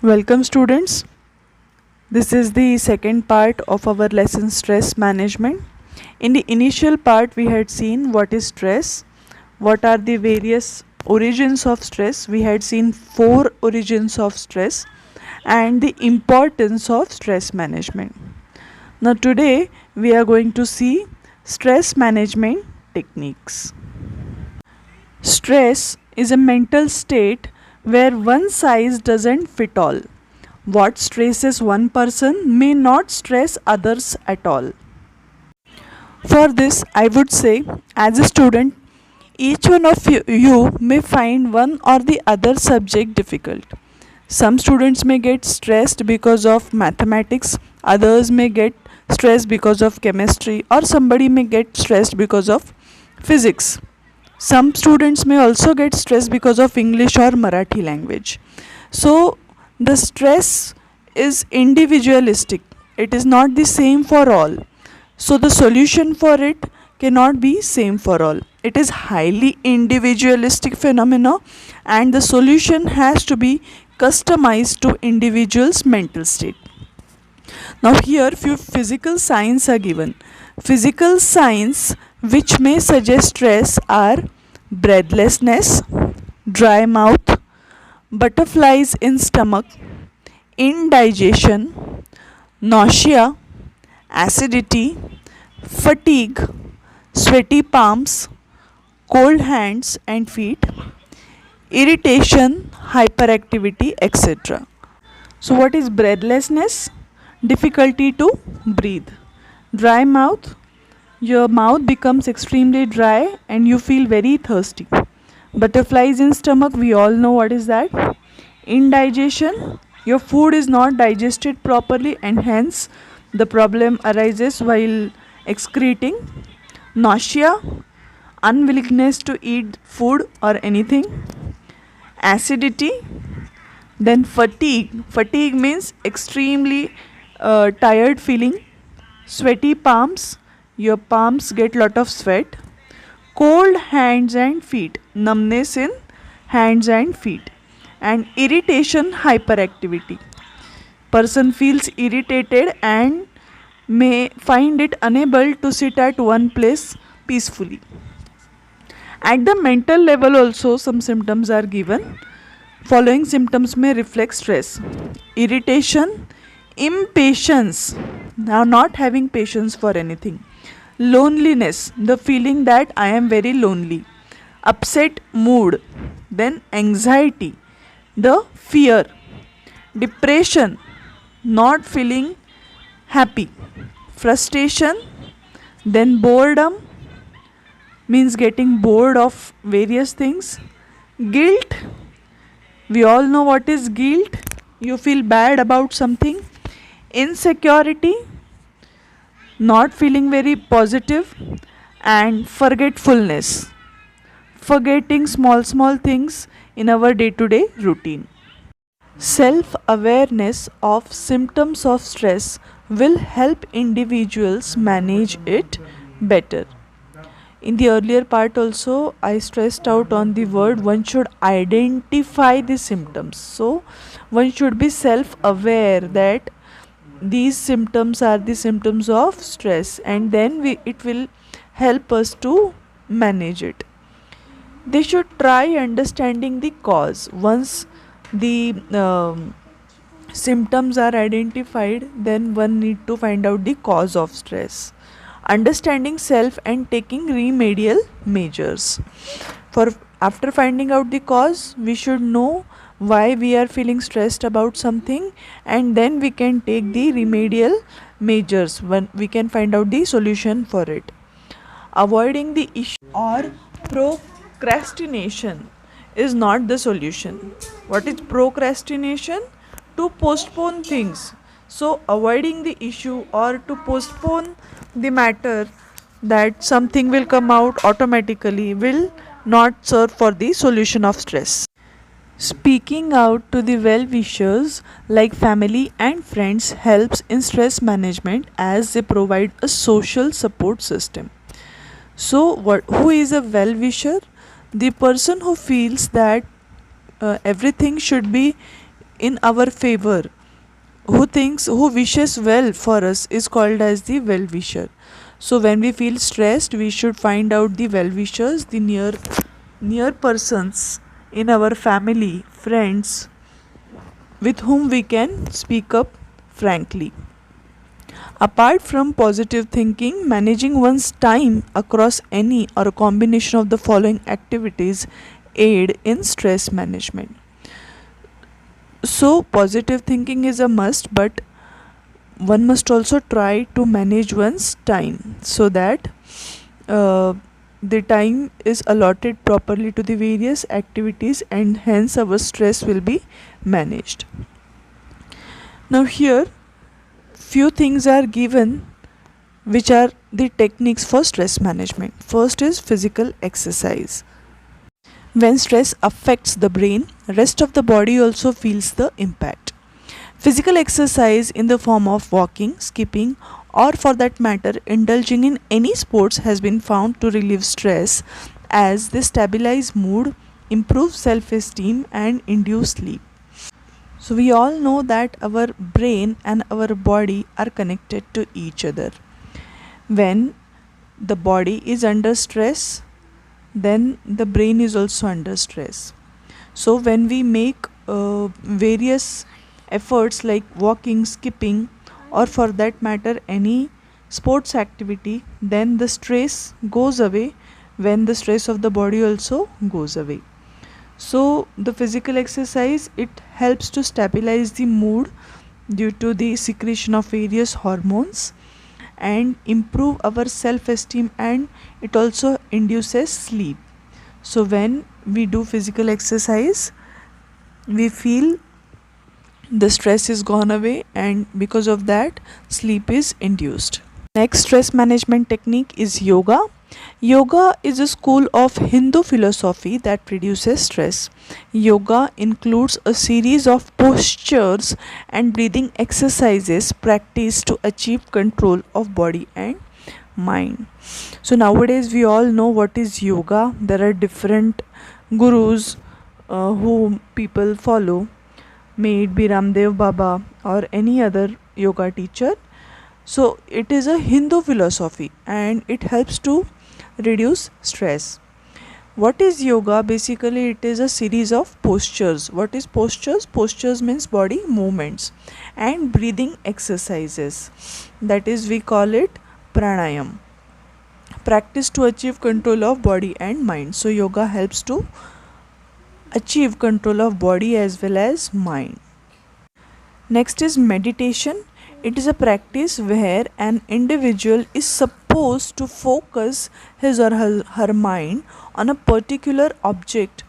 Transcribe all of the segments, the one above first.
Welcome students. This is the second part of our lesson stress management. In the initial part we had seen what is stress, what are the various origins of stress. We had seen 4 origins of stress and the importance of stress management. Now today we are going to see stress management techniques. Stress is a mental state where one size doesn't fit all. What stresses one person may not stress others at all. For this, I would say, as a student, each one of you may find one or the other subject difficult. Some students may get stressed because of mathematics, others may get stressed because of chemistry, or somebody may get stressed because of physics. Some students may also get stressed because of English or Marathi language. So the stress is individualistic. It is not the same for all. So the solution for it cannot be same for all. It is highly individualistic phenomena and the solution has to be customized to individual's mental state. Now here few physical signs are given. Physical signs which may suggest stress are breathlessness, dry mouth, butterflies in stomach, indigestion, nausea, acidity, fatigue, sweaty palms, cold hands and feet, irritation, hyperactivity, etc. So what is breathlessness? Difficulty to breathe. Dry mouth, your mouth becomes extremely dry and you feel very thirsty. Butterflies in stomach, we all know what is that. Indigestion, your food is not digested properly and hence the problem arises while excreting. Nausea, unwillingness to eat food or anything. Acidity, then fatigue. Fatigue means extremely tired feeling. Sweaty palms, your palms get lot of sweat. Cold hands and feet, numbness in hands and feet. And irritation, hyperactivity. Person feels irritated and may find it unable to sit at one place peacefully. At the mental level also some symptoms are given. Following symptoms may reflect stress. Irritation, impatience, now not having patience for anything. Loneliness, the feeling that I am very lonely. Upset mood, then anxiety, the fear. Depression, not feeling happy. Frustration, then boredom, means getting bored of various things. Guilt, we all know what is guilt. You feel bad about something. Insecurity, not feeling very positive. And forgetfulness, forgetting small things in our day-to-day routine. Self-awareness of symptoms of stress will help individuals manage it better. In the earlier part also I stressed out on the word one should identify the symptoms. So one should be self-aware that these symptoms are the symptoms of stress and then it will help us to manage it. They should try understanding the cause. Once the symptoms are identified, then one need to find out the cause of stress. Understanding self and taking remedial measures. For after finding out the cause, we should know why we are feeling stressed about something and then we can take the remedial measures when we can find out the solution for it. Avoiding the issue or procrastination is not the solution. What is procrastination? To postpone things. So avoiding the issue or to postpone the matter that something will come out automatically will not serve for the solution of stress. Speaking out to the well-wishers like family and friends helps in stress management as they provide a social support system. So who is a well-wisher? The person who feels that everything should be in our favor, who wishes well for us, is called as the well wisher. So when we feel stressed, we should find out the well wishers, the near persons in our family, friends, with whom we can speak up frankly. Apart from positive thinking, managing one's time across any or a combination of the following activities aid in stress management. So positive thinking is a must, but one must also try to manage one's time so that uh, the time is allotted properly to the various activities, and hence our stress will be managed. Now here few things are given which are the techniques for stress management. First is physical exercise. When stress affects the brain, rest of the body also feels the impact. Physical exercise in the form of walking, skipping, or for that matter indulging in any sports has been found to relieve stress, as they stabilize mood, improve self-esteem and induce sleep. So we all know that our brain and our body are connected to each other. When the body is under stress, then the brain is also under stress. So when we make various efforts like walking, skipping, or for that matter any sports activity, then the stress goes away. When the stress of the body also goes away, so the physical exercise, it helps to stabilize the mood due to the secretion of various hormones and improve our self esteem, and it also induces sleep. So when we do physical exercise, we feel the stress is gone away, and because of that sleep is induced. Next stress management technique is yoga. Yoga is a school of Hindu philosophy that reduces stress. Yoga includes a series of postures and breathing exercises practiced to achieve control of body and mind. So nowadays we all know what is yoga. There are different gurus whom people follow, may it be Ramdev Baba or any other yoga teacher. So it is a Hindu philosophy and it helps to reduce stress. What is yoga? Basically it is a series of postures. What is postures? Postures means body movements and breathing exercises, that is we call it pranayam, practice to achieve control of body and mind. So yoga helps to achieve control of body as well as mind. Next is meditation. It is a practice where an individual is supposed to focus his or her mind on a particular object,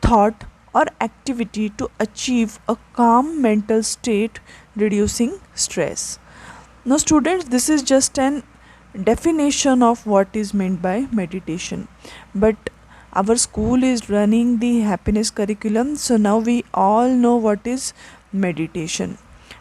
thought, or activity to achieve a calm mental state, reducing stress. Now, students, this is just an definition of what is meant by meditation. But our school is running the happiness curriculum, so now we all know what is meditation.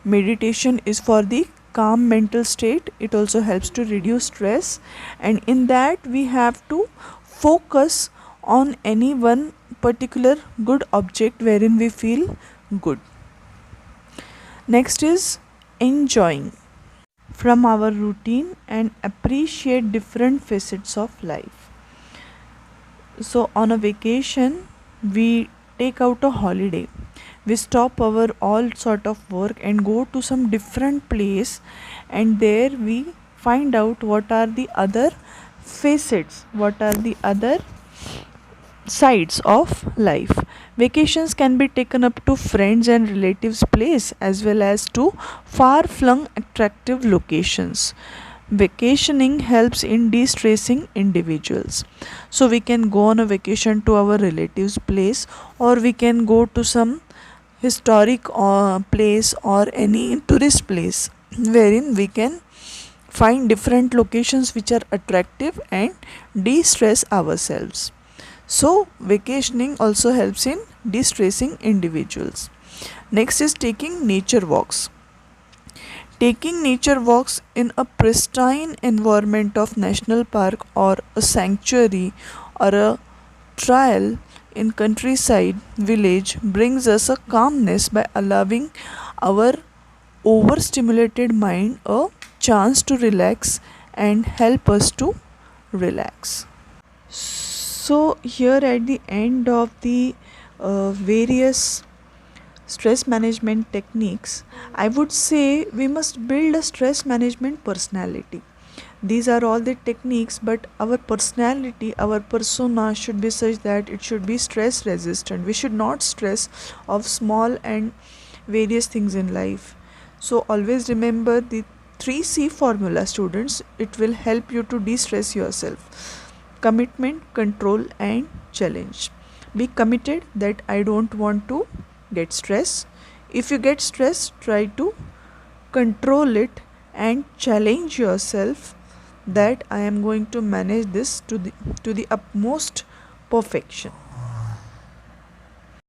Meditation is for the calm mental state. It also helps to reduce stress, and in that we have to focus on any one particular good object wherein we feel good. Next is enjoying from our routine and appreciate different facets of life. So on a vacation we take out a holiday, we stop our all sort of work and go to some different place, and there we find out what are the other facets, what are the other sides of life. Vacations can be taken up to friends and relatives place as well as to far flung attractive locations. Vacationing helps in de-stressing individuals. So we can go on a vacation to our relatives place, or we can go to some historic place or any tourist place wherein we can find different locations which are attractive and de-stress ourselves. So vacationing also helps in de-stressing individuals. Next is taking nature walks. Taking nature walks in a pristine environment of national park or a sanctuary or a trail in countryside village brings us a calmness by allowing our overstimulated mind a chance to relax and help us to relax. So, here at the end of the various stress management techniques, I would say we must build a stress management personality. These are all the techniques, but our personality, our persona should be such that it should be stress resistant. We should not stress of small and various things in life. So, always remember the 3C formula, students. It will help you to de stress yourself: commitment, control, and challenge. Be committed that I don't want to get stressed. If you get stressed, try to control it and challenge yourself that I am going to manage this to the utmost perfection.